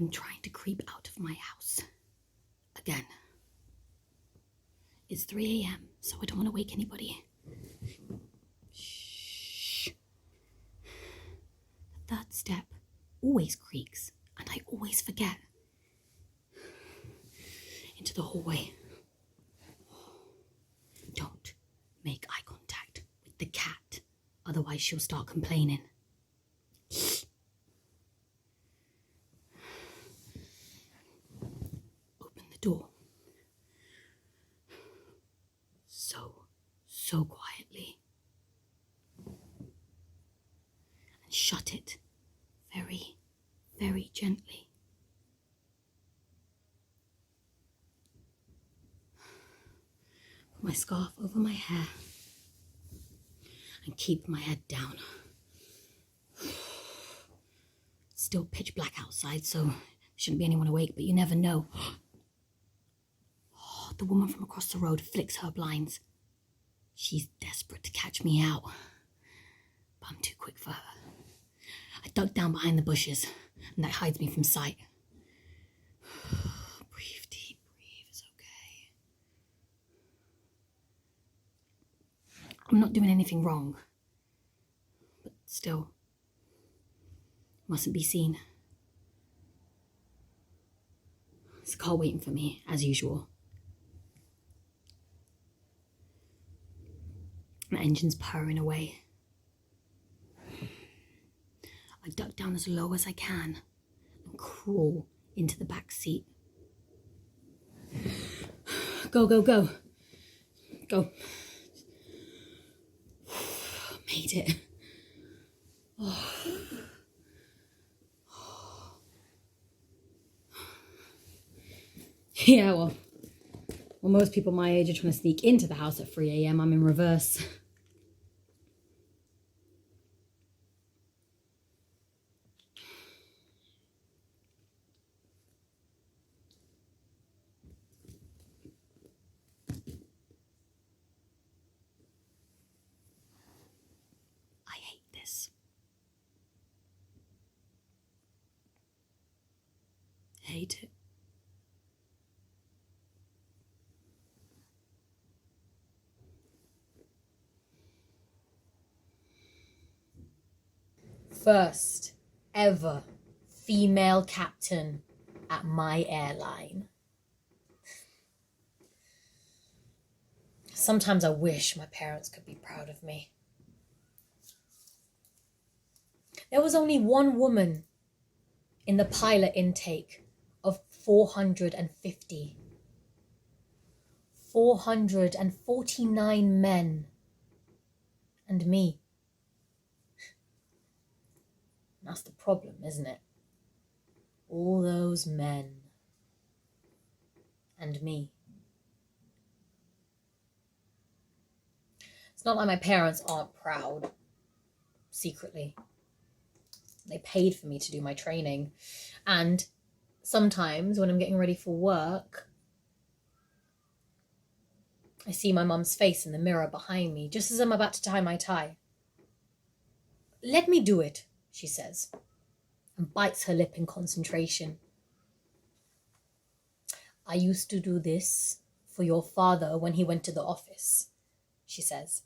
I'm trying to creep out of my house. Again. It's 3 a.m, so I don't want to wake anybody. Shh. The third step always creaks, and I always forget. Into the hallway. Don't make eye contact with the cat, otherwise she'll start complaining. Open the door. So quietly. And shut it very, very gently. Put my scarf over my hair and keep my head down. It's still pitch black outside, so there shouldn't be anyone awake, but you never know. The woman from across the road flicks her blinds. She's desperate to catch me out, but I'm too quick for her. I duck down behind the bushes, and that hides me from sight. Breathe deep, breathe, it's okay. I'm not doing anything wrong, but still, mustn't be seen. There's a car waiting for me, as usual. My engine's purring away. I duck down as low as I can and crawl into the back seat. Go, go, go. Go. Made it. Oh. Yeah, well, most people my age are trying to sneak into the house at 3 a.m. I'm in reverse. I hate this. Hate it. First ever female captain at my airline. Sometimes I wish my parents could be proud of me. There was only one woman in the pilot intake of 450. 449 men. And me. That's the problem, isn't it? All those men. And me. It's not like my parents aren't proud. Secretly. They paid for me to do my training. And sometimes when I'm getting ready for work, I see my mum's face in the mirror behind me, just as I'm about to tie my tie. "Let me do it," she says, and bites her lip in concentration. "I used to do this for your father when he went to the office," she says.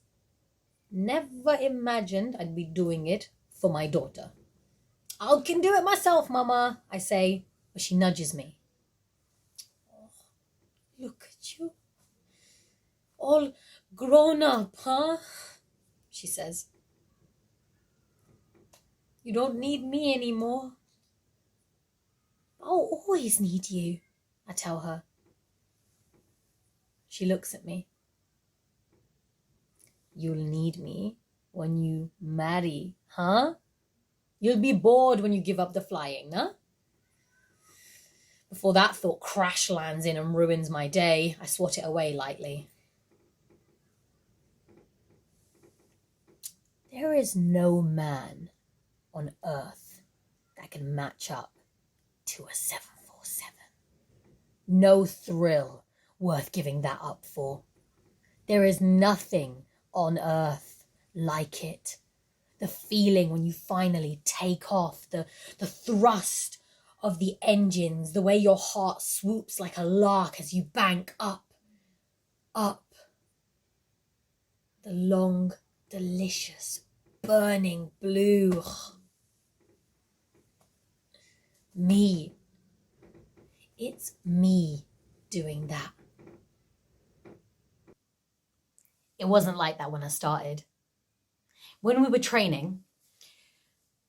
"Never imagined I'd be doing it for my daughter." "I can do it myself, Mama," I say, but she nudges me. "Oh, look at you. All grown up, huh?" she says. "You don't need me anymore." "I'll always need you," I tell her. She looks at me. "You'll need me when you marry, huh? You'll be bored when you give up the flying, huh?" Before that thought crash lands in and ruins my day, I swat it away lightly. There is no man on earth that can match up to a 747. No thrill worth giving that up for. There is nothing on earth like it. The feeling when you finally take off, the thrust of the engines, the way your heart swoops like a lark as you bank up, up. The long, delicious, burning blue. Me. It's me doing that. It wasn't like that when I started. When we were training,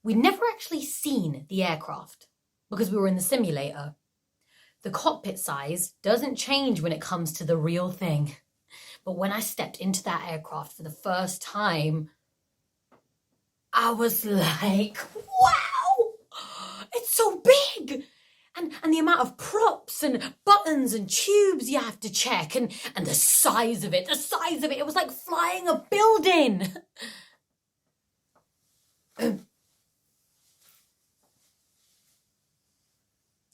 we'd never actually seen the aircraft because we were in the simulator. The cockpit size doesn't change when it comes to the real thing. But when I stepped into that aircraft for the first time, I was like, wow, it's so big. And the amount of props and buttons and tubes you have to check and the size of it, it was like flying a building.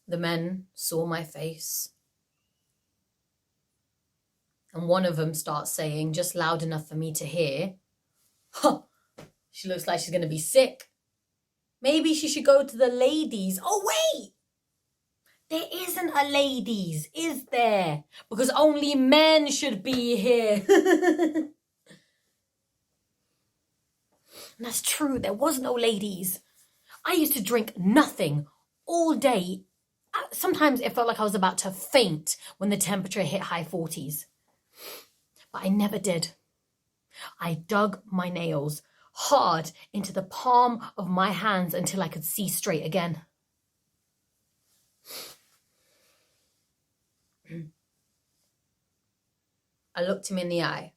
The men saw my face. And one of them starts saying, just loud enough for me to hear, huh, she looks like she's going to be sick. Maybe she should go to the ladies. Oh, wait! There isn't a ladies, is there? Because only men should be here. And that's true, there was no ladies. I used to drink nothing all day. Sometimes it felt like I was about to faint when the temperature hit high 40s. But I never did. I dug my nails hard into the palm of my hands until I could see straight again. I looked him in the eye.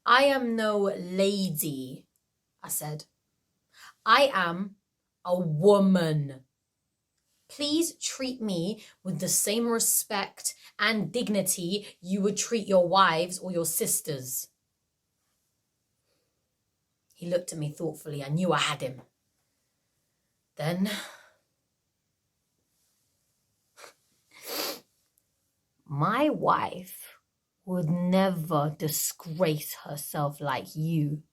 I am no lady, I said. I am a woman. Please treat me with the same respect and dignity you would treat your wives or your sisters. He looked at me thoughtfully. I knew I had him. Then my wife would never disgrace herself like you.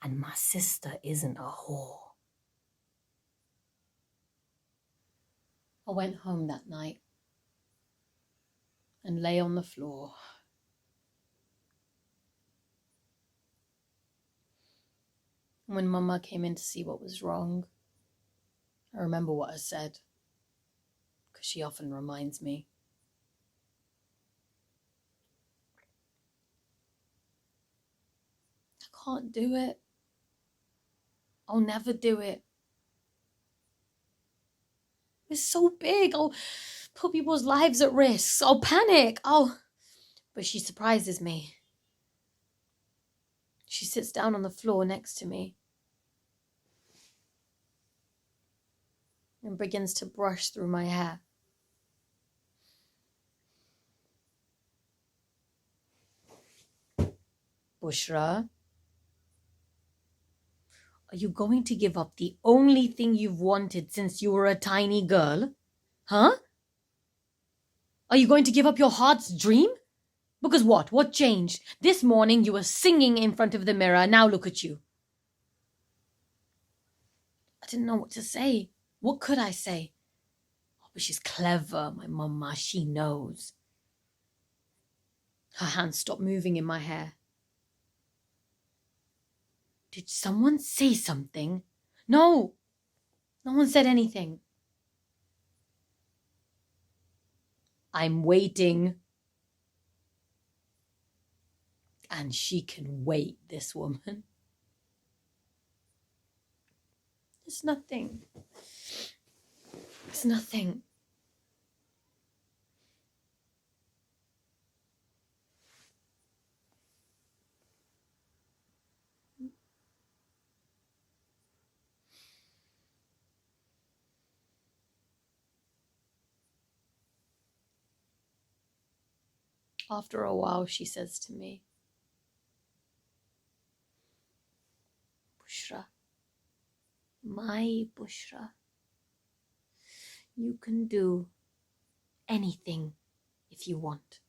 And my sister isn't a whore. I went home that night and lay on the floor. When Mama came in to see what was wrong, I remember what I said, because she often reminds me. I can't do it. I'll never do it. It's so big. I'll put people's lives at risk. I'll panic. But she surprises me. She sits down on the floor next to me and begins to brush through my hair. Boushra, are you going to give up the only thing you've wanted since you were a tiny girl? Huh? Are you going to give up your heart's dream? Because what? What changed? This morning you were singing in front of the mirror. Now look at you. I didn't know what to say. What could I say? Oh, but she's clever, my mama. She knows. Her hands stopped moving in my hair. Did someone say something? No. No one said anything. I'm waiting. And she can wait, this woman. It's nothing. It's nothing. After a while, she says to me, Boushra, my Boushra, you can do anything if you want.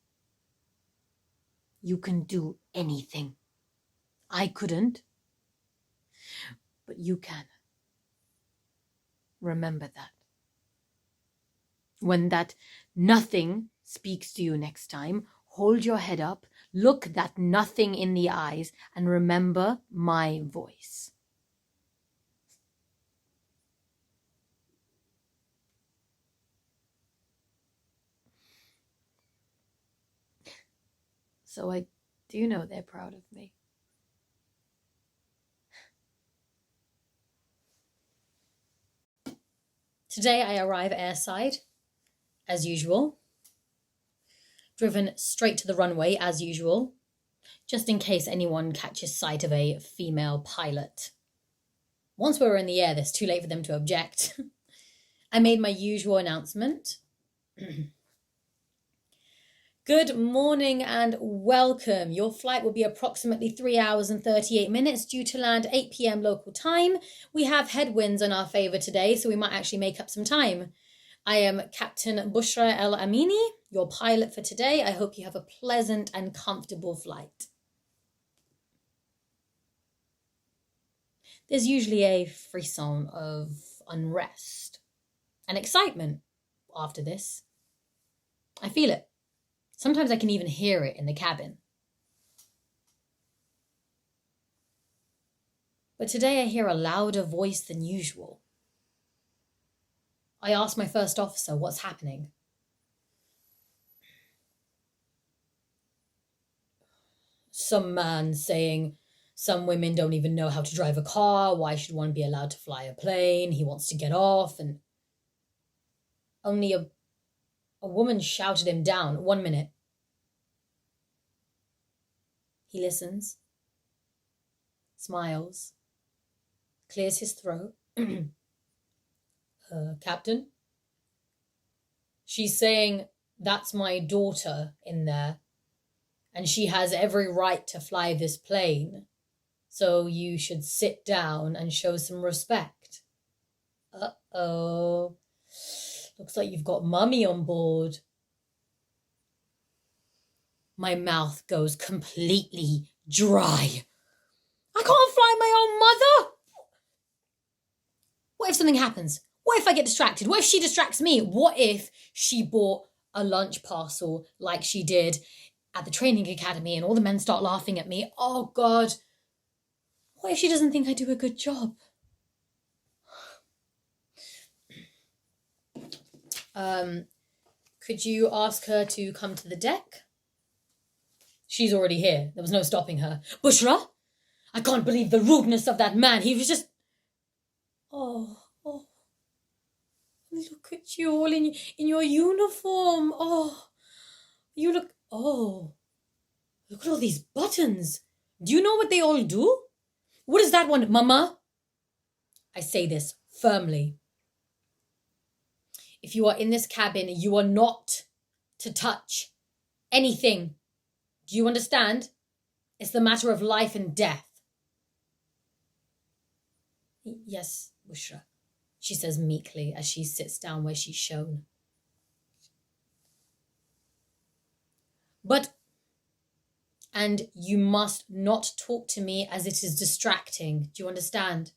You can do anything. I couldn't. But you can. Remember that. When that nothing speaks to you next time, hold your head up, look that nothing in the eyes, and remember my voice. So I do know they're proud of me. Today I arrive airside, as usual. Driven straight to the runway, as usual, just in case anyone catches sight of a female pilot. Once we're in the air, it's too late for them to object. I made my usual announcement. Good morning and welcome. Your flight will be approximately 3 hours and 38 minutes due to land 8 p.m. local time. We have headwinds in our favour today, so we might actually make up some time. I am Captain Boushra el-Aimeni, your pilot for today. I hope you have a pleasant and comfortable flight. There's usually a frisson of unrest and excitement after this. I feel it. Sometimes I can even hear it in the cabin. But today I hear a louder voice than usual. I ask my first officer what's happening. Some man saying some women don't even know how to drive a car. Why should one be allowed to fly a plane? He wants to get off. And only a woman shouted him down. 1 minute. He listens, smiles, clears his throat. Captain? She's saying that's my daughter in there, and she has every right to fly this plane, so you should sit down and show some respect. Uh-oh. Looks like you've got mummy on board. My mouth goes completely dry. I can't fly my own mother. What if something happens? What if I get distracted? What if she distracts me? What if she bought a lunch parcel like she did at the training academy and all the men start laughing at me? Oh, God. What if she doesn't think I do a good job? Could you ask her to come to the deck? She's already here. There was no stopping her. Boushra? I can't believe the rudeness of that man. He was just... Oh. Look at you all in your uniform. Oh. You look... Oh. Look at all these buttons. Do you know what they all do? What is that one, Mama? I say this firmly. If you are in this cabin, you are not to touch anything. Do you understand? It's the matter of life and death. Yes, Boushra, she says meekly as she sits down where she's shown. And you must not talk to me as it is distracting. Do you understand?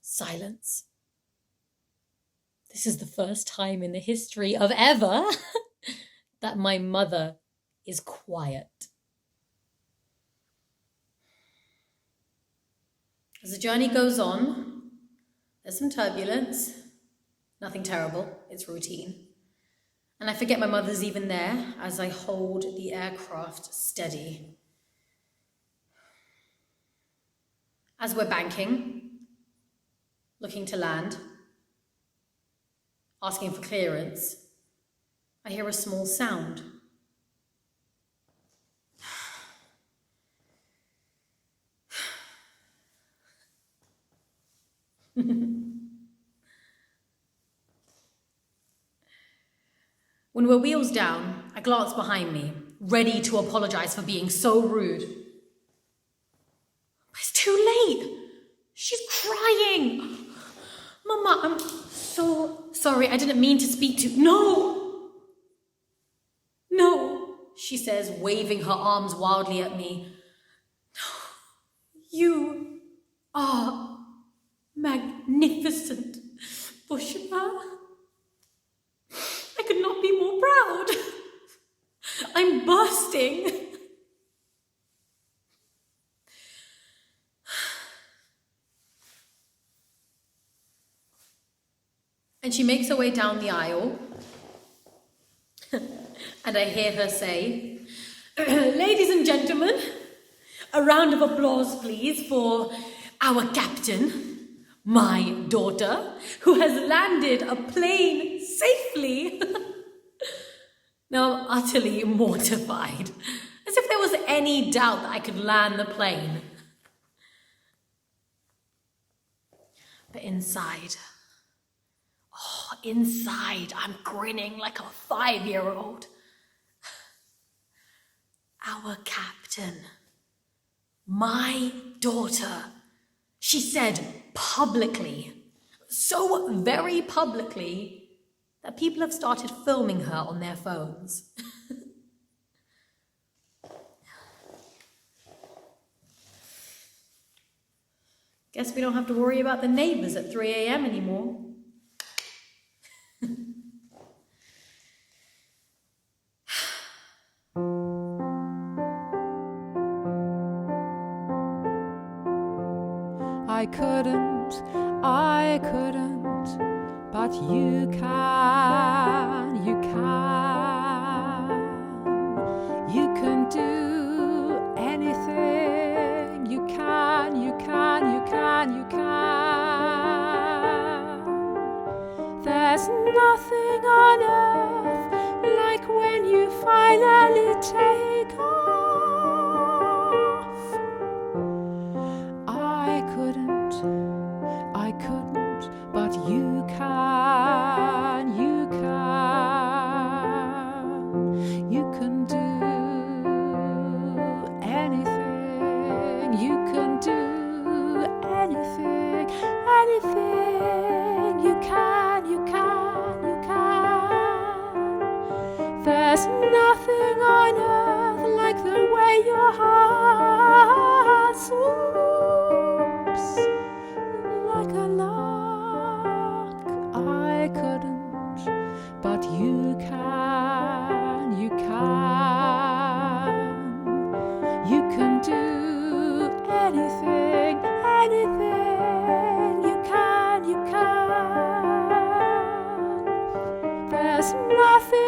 Silence. This is the first time in the history of ever that my mother is quiet. As the journey goes on, there's some turbulence. Nothing terrible, it's routine. And I forget my mother's even there as I hold the aircraft steady. As we're banking, looking to land, asking for clearance, I hear a small sound. When we're wheels down, I glance behind me, ready to apologize for being so rude. But it's too late. She's crying. Mama, I'm so sorry. I didn't mean to speak to... No. she says, waving her arms wildly at me. You are magnificent, Boushra. I could not be more proud. I'm bursting. And she makes her way down the aisle. And I hear her say, ladies and gentlemen, a round of applause, please, for our captain, my daughter, who has landed a plane safely. Now I'm utterly mortified, as if there was any doubt that I could land the plane. But inside, I'm grinning like a 5-year-old. Our captain, my daughter, she said publicly, so very publicly that people have started filming her on their phones. Guess we don't have to worry about the neighbors at 3 a.m. anymore. I couldn't, but you can. You can do anything. You can. There's nothing on earth like when you finally take off. I couldn't, but you can. You can do anything. You can do anything. You can. There's nothing on earth like the way your heart swoops like a lark. I couldn't, but you can. You can do anything. You can. There's nothing